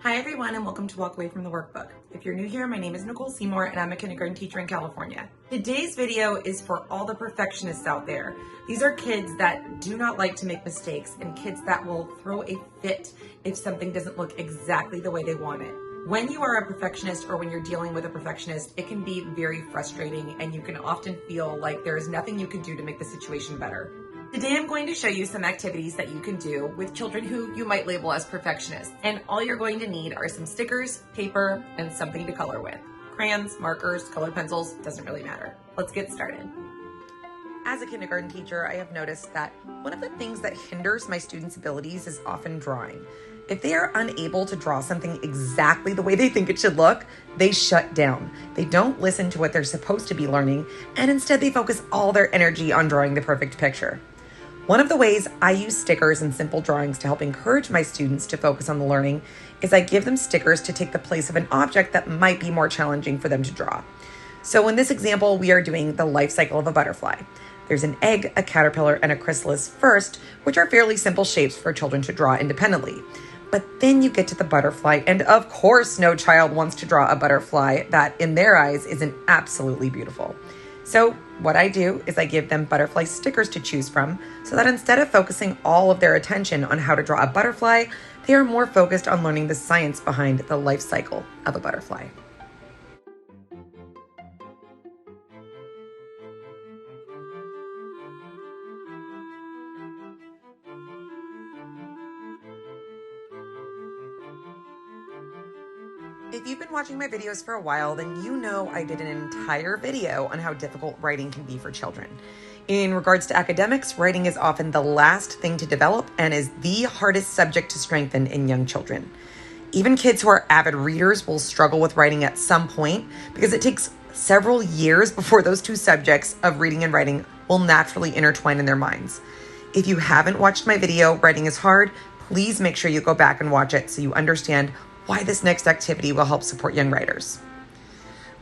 Hi everyone and welcome to Walk Away from the Workbook. If you're new here, my name is Nicole Seymour and I'm a kindergarten teacher in California. Today's video is for all the perfectionists out there. These are kids that do not like to make mistakes and kids that will throw a fit if something doesn't look exactly the way they want it. When you are a perfectionist or when you're dealing with a perfectionist, it can be very frustrating and you can often feel like there is nothing you can do to make the situation better. Today I'm going to show you some activities that you can do with children who you might label as perfectionists. And all you're going to need are some stickers, paper, and something to color with. Crayons, markers, colored pencils, doesn't really matter. Let's get started. As a kindergarten teacher, I have noticed that one of the things that hinders my students' abilities is often drawing. If they are unable to draw something exactly the way they think it should look, they shut down. They don't listen to what they're supposed to be learning, and instead they focus all their energy on drawing the perfect picture. One of the ways I use stickers and simple drawings to help encourage my students to focus on the learning is I give them stickers to take the place of an object that might be more challenging for them to draw. So in this example, we are doing the life cycle of a butterfly. There's an egg, a caterpillar, and a chrysalis first, which are fairly simple shapes for children to draw independently. But then you get to the butterfly, and of course no child wants to draw a butterfly that in their eyes isn't absolutely beautiful. So what I do is I give them butterfly stickers to choose from so that instead of focusing all of their attention on how to draw a butterfly, they are more focused on learning the science behind the life cycle of a butterfly. If you've been watching my videos for a while, then you know I did an entire video on how difficult writing can be for children. In regards to academics, writing is often the last thing to develop and is the hardest subject to strengthen in young children. Even kids who are avid readers will struggle with writing at some point because it takes several years before those two subjects of reading and writing will naturally intertwine in their minds. If you haven't watched my video, Writing is Hard, please make sure you go back and watch it so you understand why this next activity will help support young writers.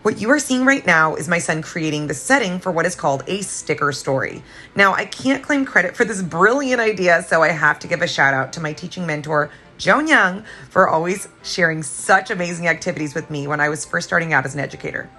What you are seeing right now is my son creating the setting for what is called a sticker story. Now, I can't claim credit for this brilliant idea, so I have to give a shout out to my teaching mentor, Joan Young, for always sharing such amazing activities with me when I was first starting out as an educator.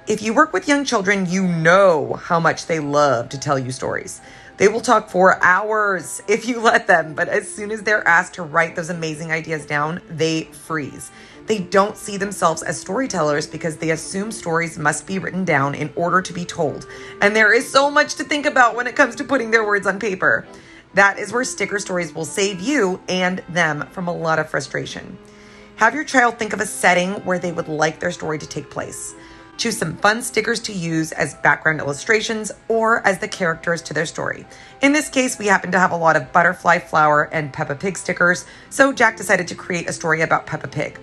If you work with young children, you know how much they love to tell you stories. They will talk for hours if you let them, but as soon as they're asked to write those amazing ideas down, they freeze. They don't see themselves as storytellers because they assume stories must be written down in order to be told. And there is so much to think about when it comes to putting their words on paper. That is where sticker stories will save you and them from a lot of frustration. Have your child think of a setting where they would like their story to take place. Choose some fun stickers to use as background illustrations or as the characters to their story. In this case, we happen to have a lot of butterfly, flower, and Peppa Pig stickers, so Jack decided to create a story about Peppa Pig.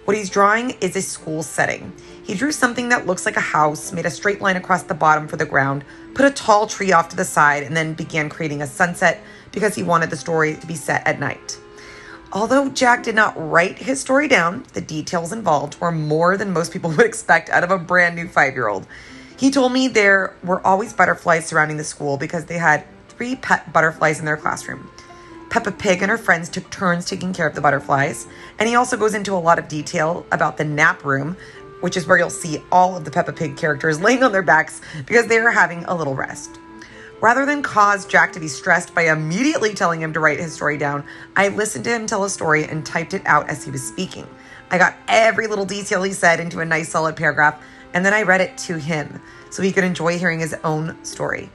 What he's drawing is a school setting. He drew something that looks like a house, made a straight line across the bottom for the ground, put a tall tree off to the side, and then began creating a sunset because he wanted the story to be set at night. Although Jack did not write his story down, the details involved were more than most people would expect out of a brand new 5-year-old. He told me there were always butterflies surrounding the school because they had 3 pet butterflies in their classroom. Peppa Pig and her friends took turns taking care of the butterflies, and he also goes into a lot of detail about the nap room, which is where you'll see all of the Peppa Pig characters laying on their backs because they are having a little rest. Rather than cause Jack to be stressed by immediately telling him to write his story down, I listened to him tell a story and typed it out as he was speaking. I got every little detail he said into a nice solid paragraph, and then I read it to him so he could enjoy hearing his own story.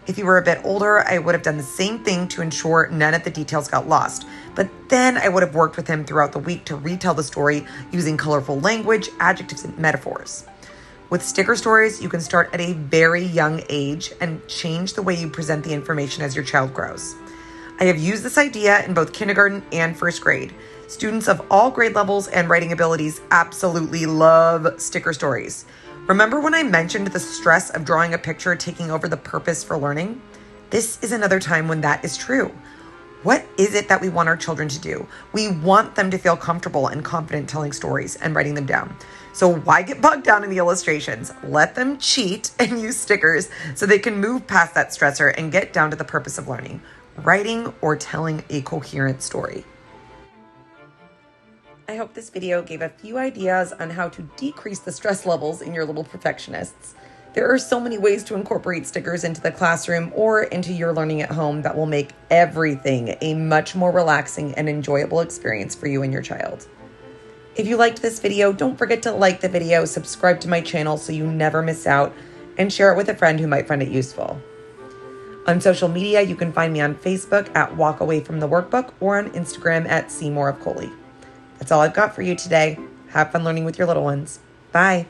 If he were a bit older, I would have done the same thing to ensure none of the details got lost. But then I would have worked with him throughout the week to retell the story using colorful language, adjectives, and metaphors. With sticker stories, you can start at a very young age and change the way you present the information as your child grows. I have used this idea in both kindergarten and first grade. Students of all grade levels and writing abilities absolutely love sticker stories. Remember when I mentioned the stress of drawing a picture taking over the purpose for learning? This is another time when that is true. What is it that we want our children to do? We want them to feel comfortable and confident telling stories and writing them down. So why get bogged down in the illustrations? Let them cheat and use stickers so they can move past that stressor and get down to the purpose of learning, writing or telling a coherent story. I hope this video gave a few ideas on how to decrease the stress levels in your little perfectionists. There are so many ways to incorporate stickers into the classroom or into your learning at home that will make everything a much more relaxing and enjoyable experience for you and your child. If you liked this video, don't forget to like the video, subscribe to my channel so you never miss out, and share it with a friend who might find it useful. On social media, you can find me on Facebook at Walk Away From the Workbook or on Instagram at See More of Coley. That's all I've got for you today. Have fun learning with your little ones. Bye.